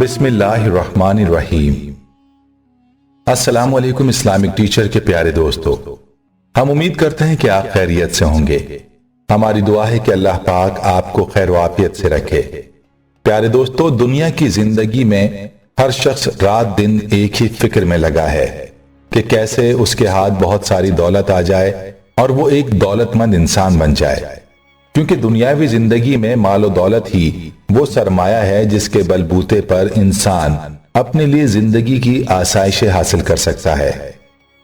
बिस्मिल्लाहिर्रहमानिर्रहीम। अस्सलाम वालेकुम इस्लामिक टीचर के प्यारे दोस्तों, हम उम्मीद करते हैं कि आप खैरियत से होंगे। हमारी दुआ है कि अल्लाह पाक आपको खैर वाफियत से रखे। प्यारे दोस्तों, दुनिया की जिंदगी में हर शख्स रात दिन एक ही फिक्र में लगा है कि कैसे उसके हाथ बहुत सारी दौलत आ जाए और वो एक दौलतमंद इंसान बन जाए, क्योंकि दुनियावी जिंदगी में मालो दौलत ही वो सरमाया है जिसके बलबूते पर इंसान अपने लिए जिंदगी की आसाइशें हासिल कर सकता है।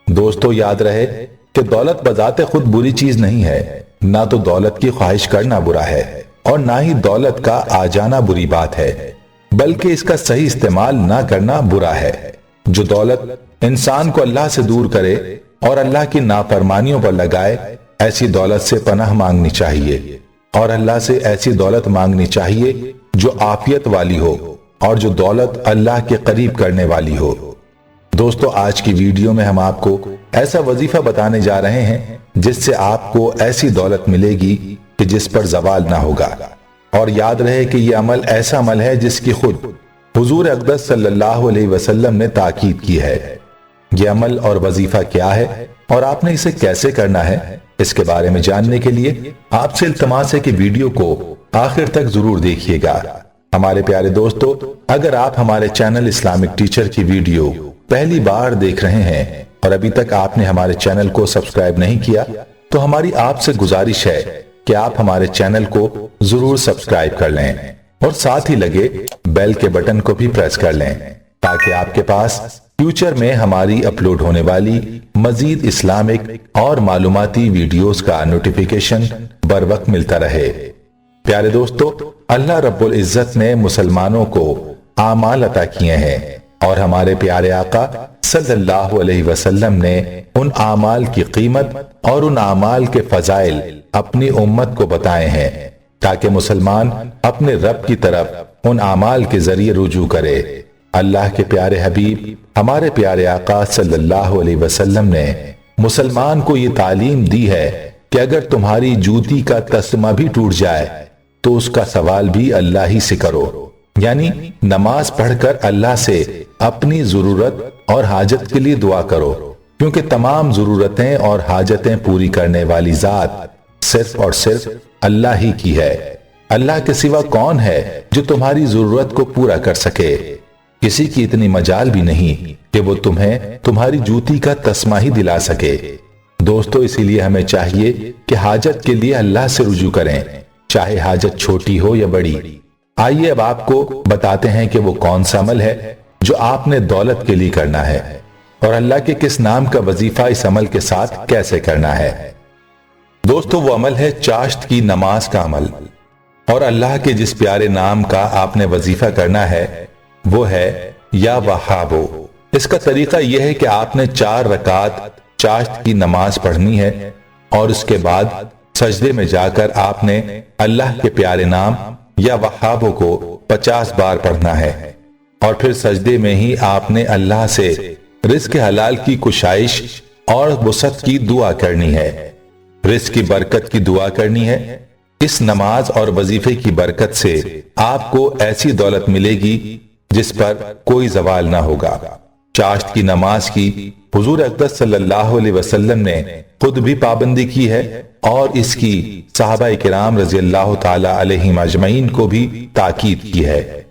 दोस्तों, याद रहे कि दौलत बजाते खुद बुरी चीज नहीं है। ना तो दौलत की ख्वाहिश करना बुरा है और ना ही दौलत का आ जाना बुरी बात है, बल्कि इसका सही इस्तेमाल ना करना बुरा है। जो दौलत इंसान को अल्लाह से दूर करे और अल्लाह की नाफरमानियों पर लगाए, ऐसी दौलत से पनाह मांगनी चाहिए और अल्लाह से ऐसी दौलत मांगनी चाहिए जो आफियत वाली हो और जो दौलत अल्लाह के करीब करने वाली हो। दोस्तों, आज की वीडियो में हम आपको ऐसा वजीफा बताने जा रहे हैं जिससे आपको ऐसी दौलत मिलेगी कि जिस पर जवाल ना होगा। और याद रहे कि यह अमल ऐसा अमल है जिसकी खुद हुजूर अक़दस सल्लल्लाहु अलैहि वसल्लम ने ताकीद की है। यह अमल और वजीफा क्या है और आपने इसे कैसे करना है, इसके बारे में जानने के लिए आपसे इल्तमास है कि वीडियो को आखिर तक जरूर देखिएगा। हमारे प्यारे दोस्तों, अगर आप हमारे चैनल इस्लामिक टीचर की वीडियो पहली बार देख रहे हैं और अभी तक आपने हमारे चैनल को सब्सक्राइब नहीं किया, तो हमारी आपसे गुजारिश है कि आप हमारे चैनल को जरूर सब्सक्राइब कर लें और साथ ही लगे बेल के बटन को भी प्रेस कर लें, ताकि आपके पास फ्यूचर में हमारी अपलोड होने वाली मजीद इस्लामिक और मालूमाती वीडियोस का नोटिफिकेशन बर वक्त मिलता रहे। प्यारे दोस्तों, अल्लाह रब्बुल इज्जत ने मुसलमानों को आमाल अता किए हैं और हमारे प्यारे आका सल्लल्लाहु अलैहि वसल्लम ने उन आमाल की कीमत और उन आमाल के फजाइल अपनी उम्मत को बताए हैं, ताकि मुसलमान अपने रब की तरफ उन आमाल के जरिए रुजू करे। अल्लाह के प्यारे हबीब हमारे प्यारे आका सल्लल्लाहु अलैहि वसल्लम ने मुसलमान को ये तालीम दी है कि अगर तुम्हारी जूती का तस्मा भी टूट जाए तो उसका सवाल भी अल्लाह ही से करो, यानी नमाज पढ़कर अल्लाह से अपनी जरूरत और हाजत के लिए दुआ करो, क्योंकि तमाम जरूरतें और हाजतें पूरी करने वाली जात सिर्फ और सिर्फ अल्लाह ही की है। अल्लाह के सिवा कौन है जो तुम्हारी जरूरत को पूरा कर सके। किसी की इतनी मजाल भी नहीं कि वो तुम्हें तुम्हारी जूती का तस्मा ही दिला सके। दोस्तों, इसीलिए हमें चाहिए कि हाजत के लिए अल्लाह से रुजू करें, चाहे हाजत छोटी हो या बड़ी। आइए अब आपको बताते हैं कि वो कौन सा अमल है जो आपने दौलत के लिए करना है और अल्लाह के किस नाम का वजीफा इस अमल के साथ कैसे करना है। दोस्तों, वो अमल है चाश्त की नमाज का अमल। और अल्लाह के जिस प्यारे नाम का आपने वजीफा करना है वो है या वहाबो। इसका तरीका यह है कि आपने 4 रकात चाश्त की नमाज पढ़नी है और उसके बाद सजदे में जाकर आपने अल्लाह के प्यारे नाम या वहाबो को 50 बार पढ़ना है और फिर सजदे में ही आपने अल्लाह से रिज़्क़ हलाल की कुशाइश और वुसअत की दुआ करनी है, रिज़्क़ की बरकत की दुआ करनी है। इस नमाज और वजीफे की बरकत से आपको ऐसी दौलत मिलेगी जिस पर कोई जवाल ना होगा। चाश्त की नमाज की हुजूर अक़दस सल्लल्लाहु अलैहि वसल्लम ने खुद भी पाबंदी की है और इसकी सहाबाए किराम रज़ियल्लाहु ताला अलैहिम अजमईन को भी ताकीद की है।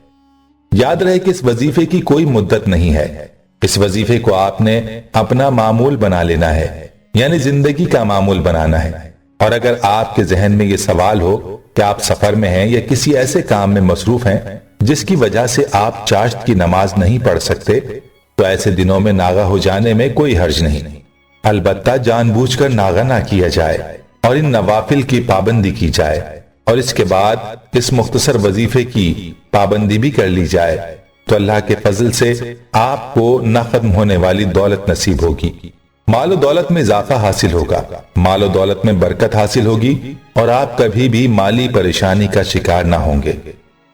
याद रहे कि इस वजीफे की कोई मुद्दत नहीं है। इस वजीफे को आपने अपना मामूल बना लेना है, यानी जिंदगी का मामूल बनाना है। और अगर आपके जहन में ये सवाल हो कि आप सफर में हैं या किसी ऐसे काम में मसरूफ हैं जिसकी वजह से आप चाश्त की नमाज नहीं पढ़ सकते, तो ऐसे दिनों में नागा हो जाने में कोई हर्ज नहीं। अलबत्ता जानबूझकर नागा ना किया जाए और इन नवाफिल की पाबंदी की जाए और इसके बाद इस मुख्तसर वजीफे की पाबंदी भी कर ली जाए, तो अल्लाह के फजल से आपको न खत्म होने वाली दौलत नसीब होगी। मालो दौलत में इजाफा हासिल होगा, मालो दौलत में बरकत हासिल होगी और आप कभी भी माली परेशानी का शिकार ना होंगे।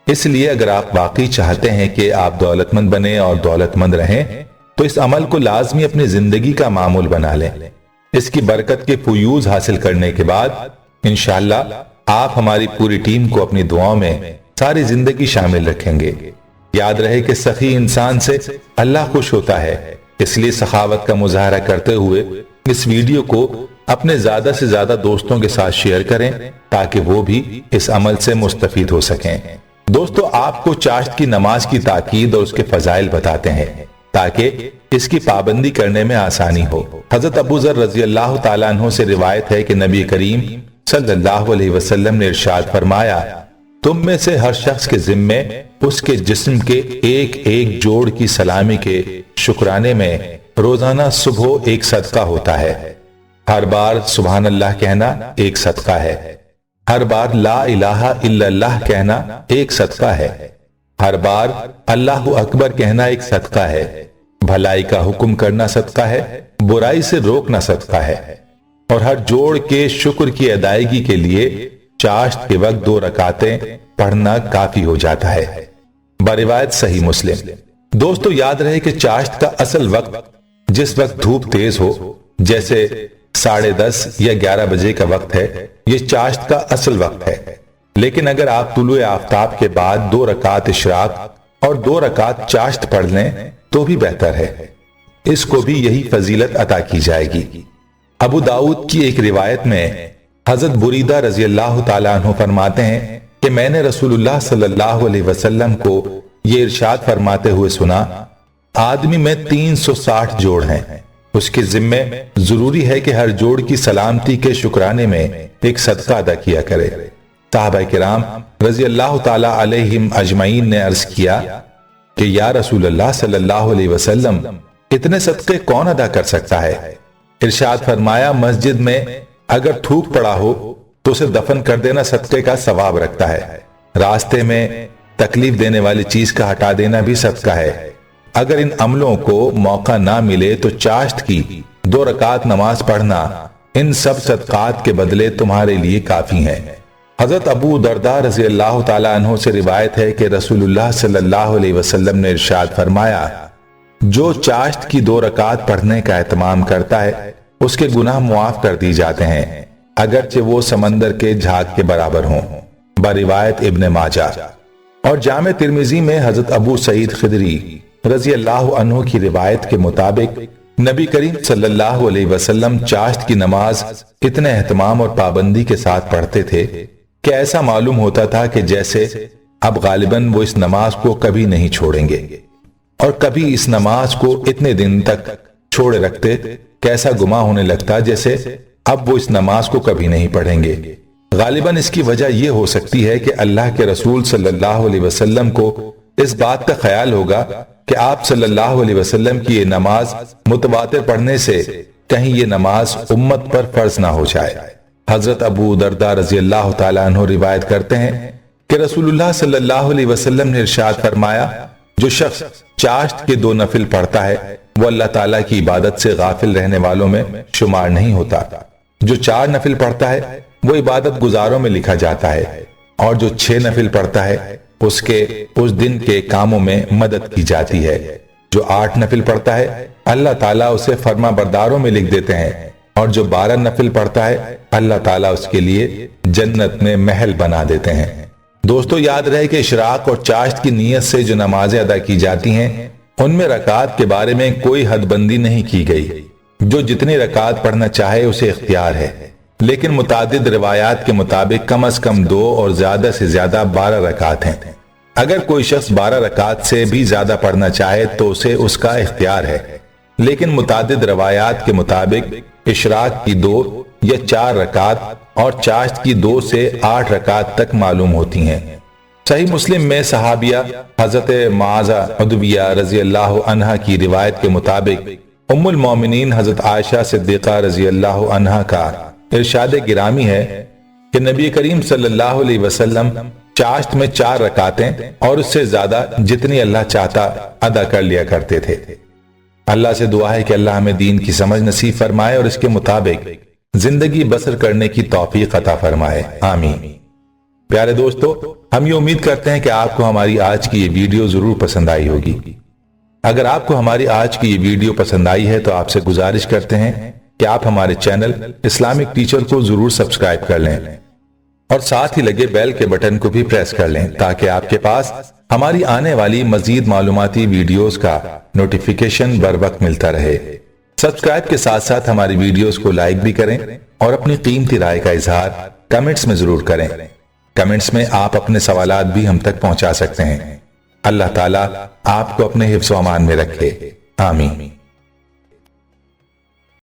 इसलिए अगर आप वाकई चाहते हैं कि आप दौलतमंद बने और दौलतमंद रहें, तो इस अमल को लाजमी अपनी जिंदगी का मामूल बना लें। इसकी बरकत के फयूज हासिल करने के बाद इंशाअल्लाह आप हमारी पूरी टीम को अपनी दुआओं में सारी जिंदगी शामिल रखेंगे। याद रहे कि सखी इंसान से अल्लाह खुश होता है, इसलिए सखावत का मुजाहरा करते हुए इस वीडियो को अपने ज्यादा से ज्यादा दोस्तों के साथ शेयर करें ताकि वो भी इस अमल से मुस्तफीद हो सकें। दोस्तों, आपको चाश्त की नमाज की ताकीद और उसके फजाइल बताते हैं ताकि इसकी पाबंदी करने में आसानी हो। हजरत अबू ज़र रज़ी अल्लाह ताला अन्हु से रिवायत है कि नबी करीम सल्लल्लाहु अलैहि वसल्लम ने इरशाद फरमाया, तुम में से हर शख्स के जिम्मे उसके जिस्म के एक एक जोड़ की सलामी के शुक्राने में रोजाना सुबह एक सदका होता है। हर बार सुभान अल्लाह कहना एक सदका है। हर बार ला इलाहा इल्लल्लाह कहना एक सदका है। हर बार अल्लाहु अकबर कहना एक सदका है। भलाई का हुक्म करना सदका है, बुराई से रोकना सदका है। और हर जोड़ के शुक्र की अदायगी के लिए चाश्त के वक्त 2 रकातें पढ़ना काफी हो जाता है। बरिवायत सही मुस्लिम। दोस्तों, याद रहे कि चाश्त का असल वक्त जिस वक्त धूप तेज हो, जैसे 10:30 या 11 बजे का वक्त है, ये चाश्त का असल वक्त है। लेकिन अगर आप तुलुए आफ्ताब के बाद 2 रकात इशराक और 2 रकात चाश्त पढ़ लें तो भी बेहतर है। इसको भी यही फजीलत अता की जाएगी। अबू दाऊद की एक रिवायत में हजरत बुरीदा रजी अल्लाह ताला अन्हु फरमाते हैं कि मैंने रसूलुल्लाह सल्लल्लाहु अलैहि वसल्लम को ये इरशाद फरमाते हुए सुना, आदमी में 360 जोड़ हैं, उसके जिम्मे जरूरी है कि हर जोड़ की सलामती के शुक्राने में एक सदका अदा किया करे। साहबा किराम रजी अल्लाह ताला अलैहिम अजमईन ने अर्ज किया कि या रसूल अल्लाह सल्लल्लाहु अलैहि वसल्लम, इतने सदके कौन अदा कर सकता है? इरशाद फरमाया, मस्जिद में अगर थूक पड़ा हो तो उसे दफन कर देना सदके का सवाब रखता है। रास्ते में तकलीफ देने वाली चीज का हटा देना भी सदका है। अगर इन अमलों को मौका ना मिले तो चाश्त की 2 रकात नमाज पढ़ना इन सब सदकात के बदले तुम्हारे लिए काफी है। हजरत अबू दरदा रज़ी अल्लाह ताला अन्हु से रिवायत है कि रसूलुल्लाह सल्लल्लाहु अलैहि वसल्लम ने इरशाद फरमाया, जो चाश्त की 2 रकात पढ़ने का एहतमाम करता है उसके गुनाह मुआफ कर दी जाते हैं, अगरचे वो समंदर के झाग के बराबर हों। बरिवायत इब्ने माजा। और जामे तिर्मिजी में हजरत अबू सईद खिदरी रजी अल्लाह अन्हु की रिवायत के मुताबिक नबी करीम सल्लल्लाहु अलैहि वसल्लम चाश्त की नमाज इतने एहतमाम और पाबंदी के साथ पढ़ते थे कि ऐसा मालूम होता था कि जैसे अब गालिबन वो इस नमाज को कभी नहीं छोड़ेंगे। और कभी इस नमाज को इतने दिन तक छोड़े रखते कि ऐसा गुमा होने लगता जैसे अब वो इस नमाज को कभी नहीं पढ़ेंगे। गालिबन इसकी वजह यह हो सकती है कि अल्लाह के रसूल सल्लल्लाहु अलैहि वसल्लम को इस बात का ख्याल होगा कि आप सल्लल्लाहु अलैहि वसल्लम की ये नमाज मुतवातिर पढ़ने से कहीं ये नमाज उम्मत पर फर्ज ना हो जाए। हजरत अबू दरदा रजी अल्लाह ताला अन्हु रिवायत करते हैं कि रसूलुल्लाह सल्लल्लाहु अलैहि वसल्लम ने इरशाद फरमाया, जो शख्स चाश्त के 2 नफिल पढ़ता है वो अल्लाह ताला की इबादत से गाफिल रहने वालों में शुमार नहीं होता। जो 4 नफिल पढ़ता है वो इबादत गुजारों में लिखा जाता है, और जो 6 नफिल पढ़ता है उसके उस दिन के कामों में मदद की जाती है। जो 8 नफिल पढ़ता है अल्लाह ताला उसे फर्मा बरदारों में लिख देते हैं, और जो 12 नफिल पढ़ता है अल्लाह ताला उसके लिए जन्नत में महल बना देते हैं। दोस्तों, याद रहे कि इशराक और चाश्त की नीयत से जो नमाजें अदा की जाती हैं उनमें रकात के बारे में कोई हदबंदी नहीं की गई। जो जितनी रकात पढ़ना चाहे उसे इख्तियार है, लेकिन मुतादिद रिवायात के मुताबिक कम से कम 2 और ज्यादा से ज्यादा 12 रकात हैं। अगर कोई शख्स 12 रकात से भी ज्यादा पढ़ना चाहे तो उसे उसका इख्तियार है, लेकिन मुतादिद रवायात के मुताबिक इशराक की 2 या 4 रकात और चाश्त की 2 से 8 रकात तक मालूम होती हैं। सही मुस्लिम में सहाबिया हजरत माजा उदविया रजी अल्लाह अन्हा की रिवायत के मुताबिक उम्मुल मोमिनीन हजरत आयशा सिद्दीका रजी अल्लाह अन्हा का इरशाद गिरामी है कि नबी करीम सल्लल्लाहु अलैहि वसल्लम चाश्त में 4 रकातें और उससे ज्यादा जितनी अल्लाह चाहता अदा कर लिया करते थे। अल्लाह से दुआ है कि अल्लाह हमें दीन की समझ नसीब फरमाए और इसके मुताबिक जिंदगी बसर करने की तौफीक अता फरमाए, आमीन। प्यारे दोस्तों, हम ये उम्मीद करते हैं कि आपको हमारी आज की ये वीडियो जरूर पसंद आई होगी। अगर आपको हमारी आज की ये वीडियो पसंद आई है तो आपसे गुजारिश करते हैं कि आप हमारे चैनल इस्लामिक टीचर को जरूर सब्सक्राइब कर लें। اور ساتھ ہی لگے بیل کے بٹن کو بھی پریس کر لیں تاکہ آپ کے پاس ہماری آنے والی مزید معلوماتی ویڈیوز کا نوٹیفیکیشن بر وقت ملتا رہے۔ سبسکرائب کے ساتھ ساتھ ہماری ویڈیوز کو لائک بھی کریں اور اپنی قیمتی رائے کا اظہار کمنٹس میں ضرور کریں۔ کمنٹس میں آپ اپنے سوالات بھی ہم تک پہنچا سکتے ہیں۔ اللہ تعالیٰ آپ کو اپنے حفظ و امان میں رکھے، آمین۔